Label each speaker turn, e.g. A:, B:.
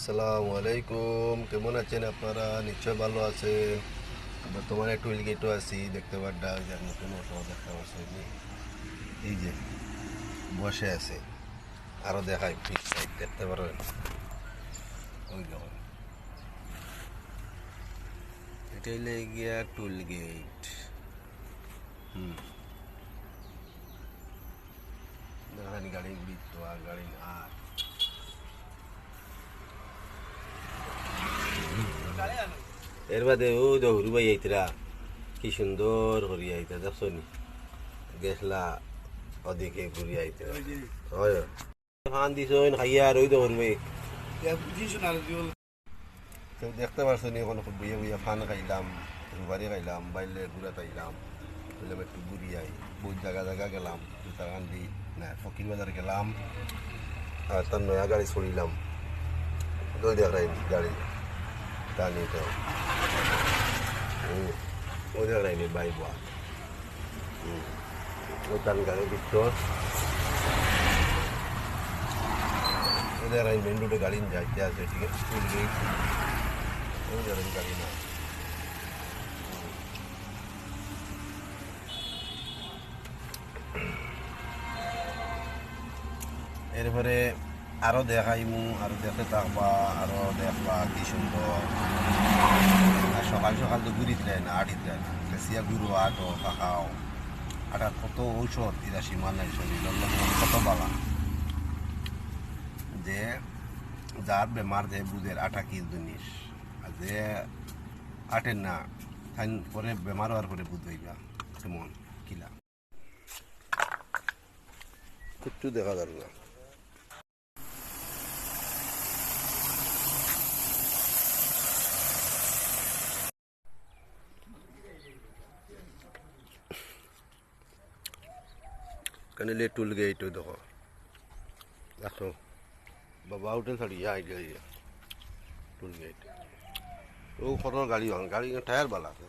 A: আসসালামু আলাইকুম, কেমন আছেন আপনারা? নিশ্চয় ভালো আছেন। বর্তমানে টুইল গেটও আছি, দেখতে পাড্ডা যে নতুন অটো দেখতে পাচ্ছেন, এই যে বসে আছে। আরো দেখাই পিক সাইড দেখতে পারেন, ওই দেখুন, এটা হইলে গিয়া টুইল গেট। দেখেন গাড়ি উড়ি তো আর গাড়ি আর এর বাদে ও দৌড়ু ভাই আইতরা, কি সুন্দর করি আইতা দেখছো নি, গেছলা ওদিকে ঘুরি আইতে হয়। ফান দিছ খাইয়া আর ওই দৌড় ভাই কেউ দেখতে পারছো নি, কোনো বইয়া বইয়া ফান খাইলাম, রুবারি খাইলাম, বাইলে ঘুরা খাইলাম, বললাম একটু ঘুরি আই। বহুত জায়গা জায়গা গেলাম, জুতাকান্দি না ফকির বাজার গেলাম, আর তার নয়া গাড়ি ছড়িলাম, ওই দেখাই গাড়ি টানি তো ওই দেখাইনি বাইবা ওই টান গাড়ি ভিতর ওদের মেন রোডে গাড়ি যাইতে আছে, ঠিক আছে, স্কুল গেট ওদের গাড়ি না। এরপরে আরো দেখাইমু, আরো দেখতে থাকবা, আরো দেখবা কি সুন্দর। আর সকাল সকাল তো ঘুরিতে দেয় না, আটিতে দেয় না, সিয়া ঘুরো আটো কাকাও আটার কত ঔষধ এরা সীমা নাই, শরীর কত বালা। যে যার বেমার যে বুঝের আটা কি জিনিস, আর যে আটের না তাই পরে বেমার হওয়ার পরে বুঝবেইবা কেমন কিলা কিচ্ছু দেখা যাবে না। কানে টুল গেট দেখো, দেখো বাবা হোটেল ছাড়িয়ে আইডিয়া টুল গেট ও কত গাড়ি হন, গাড়ি টায়ার বালা আছে।